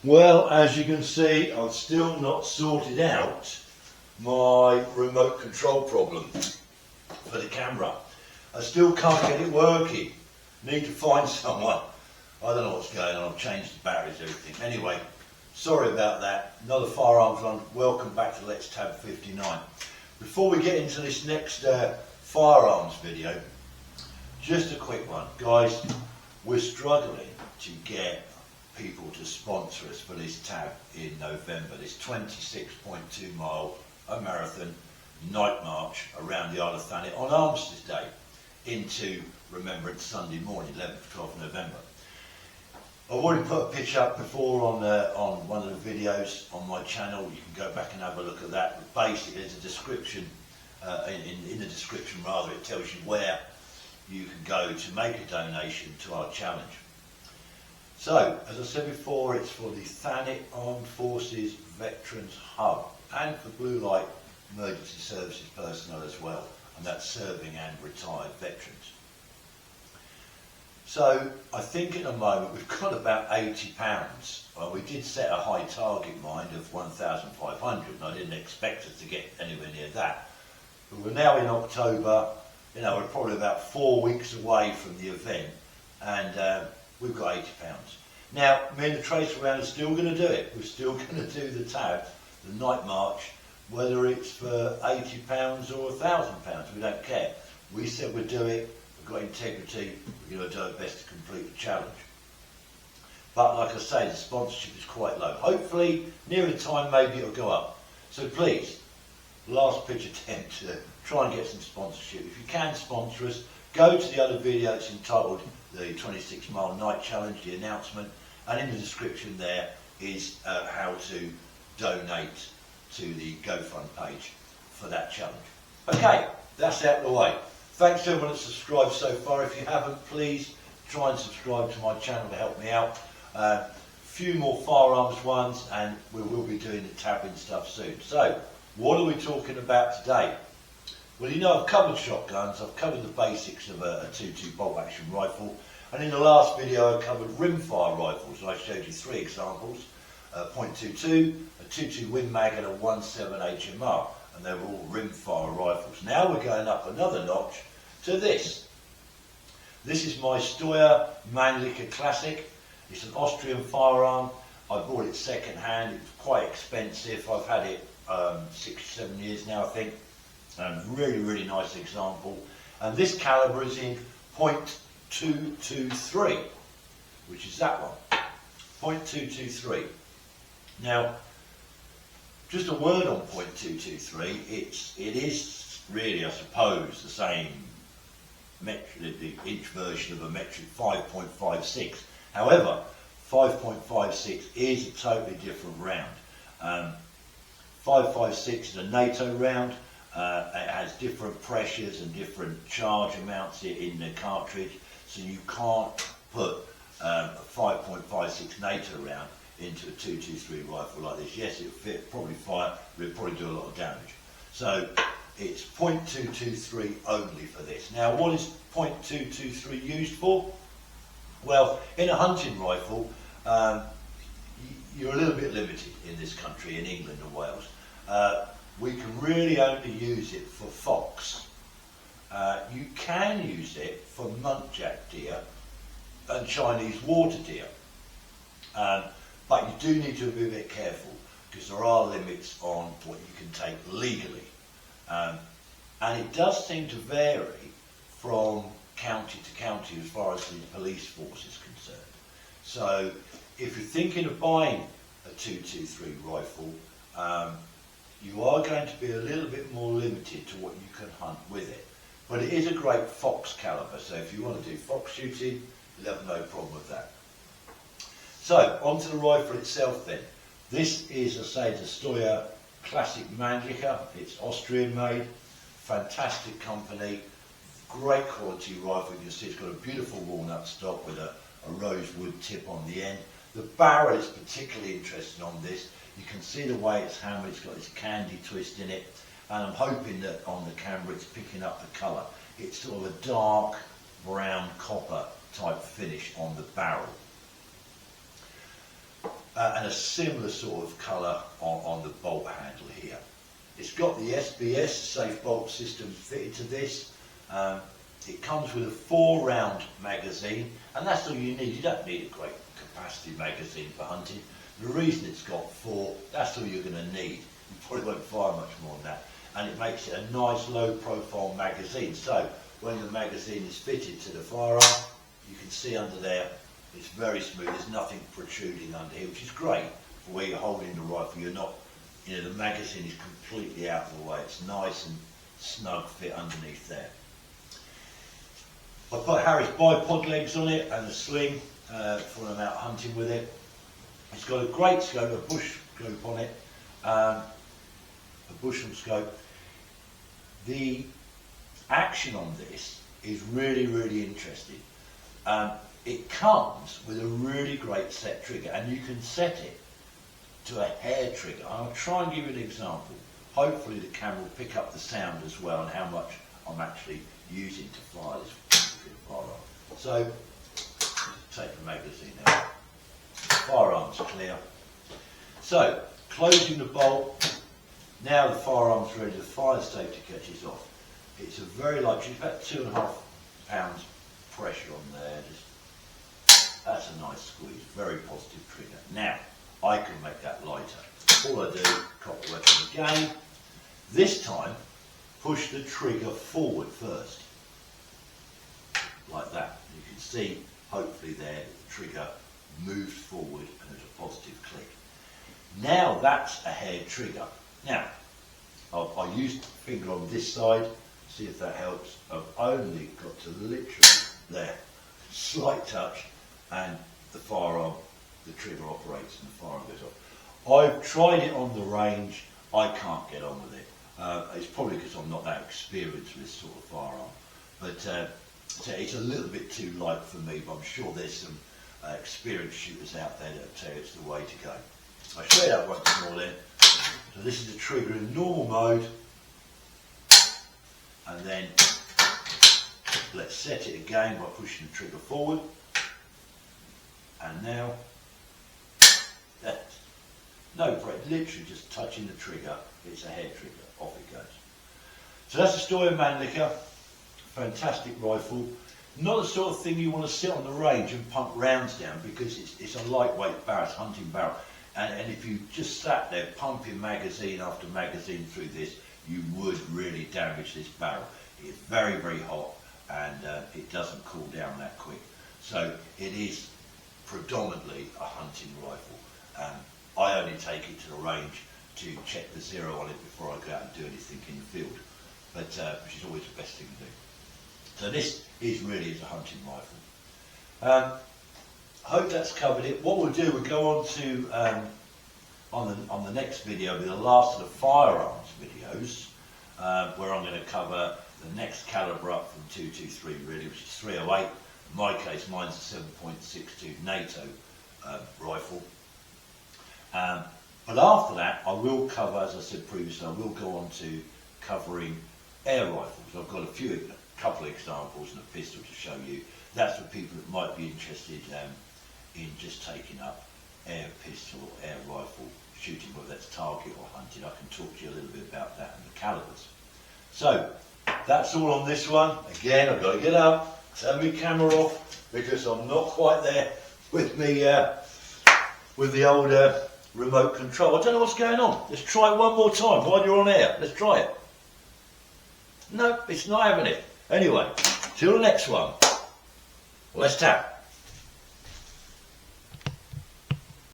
Well, as you can see, I've still not sorted out my remote control problem for the camera. I still can't get it working. Need to find someone. I don't know what's going on. I've changed the batteries, everything. Anyway, sorry about that. Another firearms one. Welcome back to Let's Tab 59. Before we get into this next firearms video, just a quick one. Guys, we're struggling to get people to sponsor us for this tab in November, this 26.2 mile marathon night march around the Isle of Thanet on Armistice Day into Remembrance Sunday morning, 11th, 12th November. I've already put a picture up before on one of the videos on my channel. You can go back and have a look at that. But basically, there's a description, in the description rather, it tells you where you can go to make a donation to our challenge. So, as I said before, it's for the Thanet Armed Forces Veterans Hub and for Blue Light Emergency Services personnel as well, and that's serving and retired veterans. So, I think in a moment we've got about £80. Well, we did set a high target, mind, of 1,500, and I didn't expect us to get anywhere near that. But we're now in October, you know, we're probably about 4 weeks away from the event, and we've got £80. Now, me and the Trace Around are still going to do it. We're still going to do the tab, the night march, whether it's for £80 or £1,000. We don't care. We said we'd do it. We've got integrity. We're going to do our best to complete the challenge. But like I say, the sponsorship is quite low. Hopefully, near the time, maybe it'll go up. So please, last pitch attempt to try and get some sponsorship. If you can sponsor us, go to the other video. It's entitled the 26 Mile Night Challenge, the announcement, and in the description there is how to donate to the GoFund page for that challenge. Okay, that's out of the way. Thanks to everyone that's subscribed so far. If you haven't, please try and subscribe to my channel to help me out. Few more firearms ones, and we will be doing the tabbing stuff soon. So, what are we talking about today? Well, you know, I've covered shotguns, I've covered the basics of a 2.2 bolt action rifle, and in the last video I covered rimfire rifles, and I showed you 3 examples, .22, a 2.2 Win Mag and a 1.7 HMR, and they were all rimfire rifles. Now we're going up another notch to this. This is my Steyr Mannlicher Classic. It's an Austrian firearm. I bought it second hand, it was quite expensive. I've had it 6-7 years now, I think. Really, really nice example. And this calibre is in .223, which is that one, .223. Now, just a word on .223. It is really, I suppose, the same metric, the inch version of a metric 5.56. However, 5.56 is a totally different round. 5.56 is a NATO round. It has different pressures and different charge amounts in the cartridge, so you can't put a 5.56 NATO round into a 223 rifle like this. Yes, it'll fit, probably fire, but it'll probably do a lot of damage. So it's .223 only for this. Now, what is .223 used for? Well, in a hunting rifle, you're a little bit limited in this country, in England and Wales. We can really only use it for fox. You can use it for muntjac deer and Chinese water deer. But you do need to be a bit careful because there are limits on what you can take legally. And it does seem to vary from county to county as far as the police force is concerned. So if you're thinking of buying a 223 rifle, you are going to be a little bit more limited to what you can hunt with it. But it is a great fox calibre, so if you want to do fox shooting, you'll have no problem with that. So, onto the rifle itself then. This is, as I say, the Steyr Classic Mannlicher. It's Austrian made, fantastic company, great quality rifle. You can see it's got a beautiful walnut stock with a rosewood tip on the end. The barrel is particularly interesting on this. You can see the way it's hammered, it's got this candy twist in it, and I'm hoping that on the camera it's picking up the colour. It's sort of a dark brown copper type finish on the barrel. and a similar sort of colour on the bolt handle here. It's got the SBS, safe bolt system, fitted to this. It comes with a 4-round magazine, and that's all you need. You don't need a great capacity magazine for hunting. The reason it's got 4, that's all you're going to need. You probably won't fire much more than that. And it makes it a nice low profile magazine. So when the magazine is fitted to the firearm, you can see under there, it's very smooth. There's nothing protruding under here, which is great for where you're holding the rifle. You're not, you know, the magazine is completely out of the way. It's nice and snug fit underneath there. I put Harris bipod legs on it and a sling for when I'm out hunting with it. It's got a great scope, a bush scope on it, a bushel scope. The action on this is really, really interesting. It comes with a really great set trigger, and you can set it to a hair trigger. I'll try and give you an example. Hopefully the camera will pick up the sound as well and how much I'm actually using to fire this firearm. So, take the magazine out. Firearm's clear. So, closing the bolt. Now the firearm's ready. The fire safety catches off. It's a very light, it's about 2.5 pounds pressure on there. Just, that's a nice squeeze. Very positive trigger. Now, I can make that lighter. All I do, cock the weapon again. This time, push the trigger forward first. Like that. You can see, hopefully there, the trigger moved forward and there's a positive click. Now that's a hair trigger. Now, I used the finger on this side, see if that helps. I've only got to literally there, slight touch, and the firearm, the trigger operates and the firearm goes off. I've tried it on the range, I can't get on with it. It's probably because I'm not that experienced with this sort of firearm. But so it's a little bit too light for me, but I'm sure there's some experienced shooters out there that tell you it's the way to go. I'll show you that once more then. So this is the trigger in normal mode, and then let's set it again by pushing the trigger forward, and now that's no break, literally just touching the trigger, it's a hair trigger, off it goes. So that's the Steyr Mannlicher, fantastic rifle. Not the sort of thing you want to sit on the range and pump rounds down, because it's a lightweight barrel, it's a hunting barrel. And if you just sat there pumping magazine after magazine through this, you would really damage this barrel. It's very, very hot, and it doesn't cool down that quick. So it is predominantly a hunting rifle. I only take it to the range to check the zero on it before I go out and do anything in the field, but which is always the best thing to do. So this is really a hunting rifle. I hope that's covered it. What we'll do, we'll go on to on the next video, be the last of the firearms videos, where I'm going to cover the next calibre up from 223 really, which is 308. In my case, mine's a 7.62 NATO rifle. But after that, I will cover, as I said previously, I will go on to covering air rifles. I've got a couple of examples and a pistol to show you. That's for people that might be interested in just taking up air pistol or air rifle shooting, whether that's target or hunting. I can talk to you a little bit about that and the calibers. So that's all on this one. Again, I've got to get up, turn my camera off, because I'm not quite there with me with the old remote control. I don't know what's going on. Let's try it one more time while you're on air. Let's try it. No, it's not having it. Anyway, till the next one. Let's tap.